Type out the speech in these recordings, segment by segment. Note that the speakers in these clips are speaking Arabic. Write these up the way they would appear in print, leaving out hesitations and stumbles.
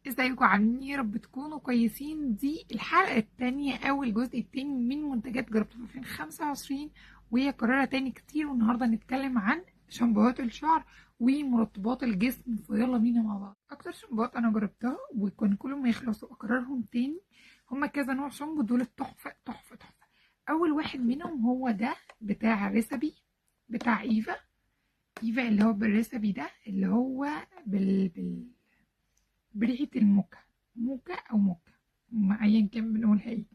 ازيكم عاملين ايه؟ يا رب تكونوا كويسين. دي الحلقة التانية او الجزء التاني من منتجات جربتها في 2025، وهي كررها تاني كتير. والنهاردة هنتكلم عن شامبوهات الشعر ومرطبات الجسم. فيلا بينا مع بعض. اكتر شامبوهات انا جربتها وكان كل ما يخلصوا اكررهم تاني هما كذا نوع شامبو، دول تحفة تحفة تحفة. اول واحد منهم هو ده بتاع ريسبي، بتاع ايفا اللي هو بالريسبي ده، اللي هو بريحة الموكا، موكا او موكا، ايا كان بنقولها ايه.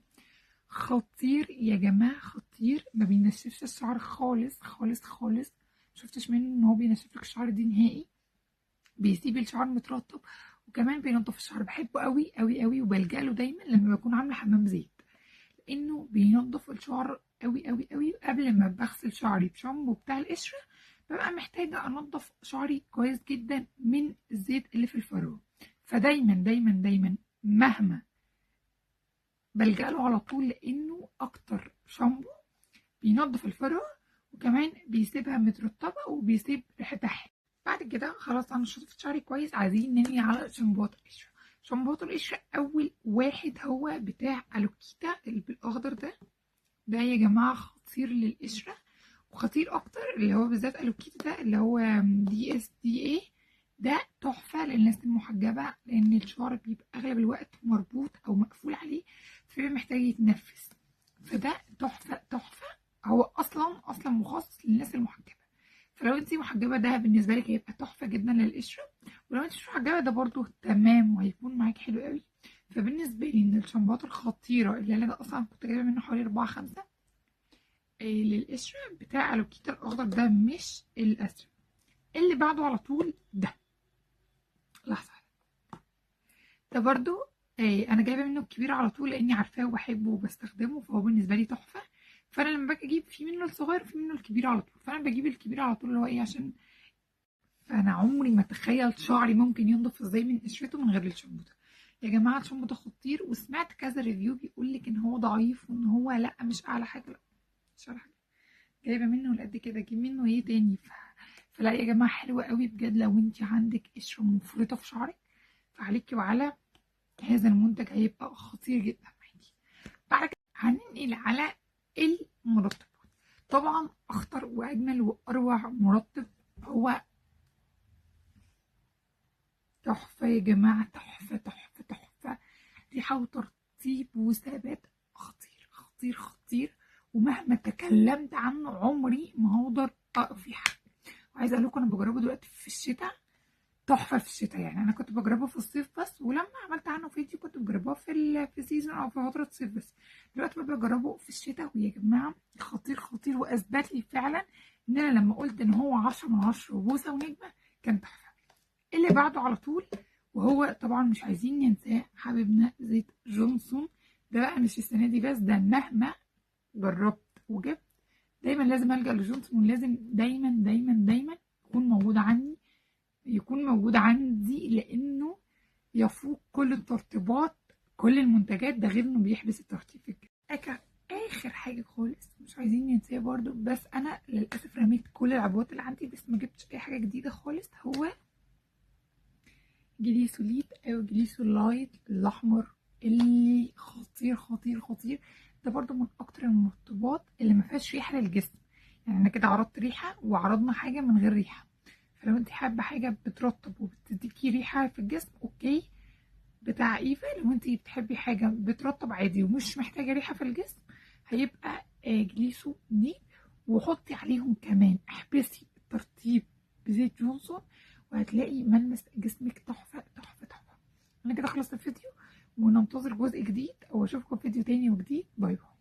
خطير يا جماعة، خطير. ما بينشفش الشعر خالص خالص خالص. مشفتش منه ان هو بينشف لك الشعر دي نهائي، بيسيب الشعر مترطب، وكمان بينضف الشعر. بحبه قوي قوي قوي، وبلجأ له دايما لما بكون عاملة حمام زيت، لانه بينضف الشعر قوي قوي قوي. قبل ما بغسل شعري بشامبو بتاع القشرة ببقى محتاجة انضف شعري كويس جدا من الزيت اللي في الفرو. فدايما دايما دايما مهما بلجأ له على طول، لانه اكتر شامبو بينضف الفروة، وكمان بيسيبها مترطبة وبيسيب ريحتها حلوة. بعد كده خلاص انا شطفت شعري كويس، عايزين ننهي على شامبوات القشرة. شامبوات القشرة اول واحد هو بتاع الوكيتا اللي بالاخضر ده يا جماعة خطير للقشرة، وخطير اكتر اللي هو بالذات الوكيتا ده اللي هو DSDA. ده تحفة للناس المحجبة، لان الشعر بيبقى اغلب الوقت مربوط او مقفول عليه، فبيبقى محتاج يتنفس. فده تحفة تحفة. هو اصلا مخصص للناس المحجبة، فلو انتي محجبة ده بالنسبة لك هيبقى تحفة جدا للقشرة. ولو انتي مش محجبة ده برضو تمام، وهيكون معاك حلو قوي. فبالنسبة لي من الشامبوات الخطيرة اللي انا اصلا كنت جايبة منه حوالي 4 5 للقشرة بتاع الوكيتا الاخضر ده، مش الازرق. اللي بعده على طول ده، لحظة، ده برضو انا جايبه منه الكبير على طول لاني عارفاه وبحبه وبستخدمه، فهو بالنسبه لي تحفه. فانا لما باجي اجيب في منه الصغير وفي منه الكبير على طول، فانا بجيب الكبير على طول اللي هو ايه، عشان فانا عمري ما اتخيل شعري ممكن ينضف ازاي من قشرته من غير الشامبو ده. يا جماعه الشامبو ده خطير، وسمعت كذا ريفيو بيقول لك ان هو ضعيف وان هو لا مش اعلى حاجه. لا، مش اعلى حاجه. جايبه منه لقد كده، اجيب منه ايه تاني؟ فلا يا جماعه حلوه قوي بجد. لو انت عندك قشره مفرطه في شعرك فعليكي وعلى هذا المنتج، هيبقى خطير جدا معاكي. بعد كده هننقل على المرطبات. طبعا اخطر واجمل واروع مرطب هو تحفه يا جماعه، تحفه تحفه تحفه. ريحه وترطيب وثبات خطير خطير خطير، ومهما تكلمت عنه عمري ما هقدر اقف في حاجه. وعايزه اقول لكم انا بجربه دلوقتي في الشتاء، تحفه في الشتاء. يعني انا كنت بجربه في الصيف بس، ولما عملت عنه فيديو كنت بجربه في سيزون او في فتره صيف بس. دلوقتي بقى بجربه في الشتاء، ويا جماعه خطير خطير، واثبت لي فعلا ان انا لما قلت ان هو 10/10 وبوسه ونجمه كان تحفه. اللي بعده على طول وهو طبعا مش عايزين ننساه، حبيبنا زيت جونسون. ده بقى مش السنه دي بس، ده مهما جربت وجبت دايما لازم الجا لجونسون، ولازم دايما دايما دايما يكون موجود عندي، لانه يفوق كل الترطيبات، كل المنتجات. ده غير انه بيحبس الترطيب في الجسم. اخر حاجه خالص مش عايزين ننساه برضو، بس انا للاسف رميت كل العبوات اللي عندي، بس ما جبتش اي حاجه جديده خالص. هو جليسوليت او جليسولايت الاحمر، اللي خطير خطير خطير. ده برضو من اكتر المرطبات اللي ما فيهاش ريحه للجسم. يعني انا كده عرضت ريحه وعرضنا حاجه من غير ريحه. فلو انت حابه حاجه بترطب وبتديكي ريحه في الجسم، اوكي، بتاع ايفا. لو انت بتحبي حاجه بترطب عادي ومش محتاجه ريحه في الجسم، هيبقى جليسو دي. وحطي عليهم كمان، احبسي الترطيب بزيت جونسون، وهتلاقي ملمس جسمك تحفه تحفه تحفه. انا كده خلصت الفيديو، وننتظر جزء جديد، او اشوفكم في فيديو تاني وجديد. باي باي.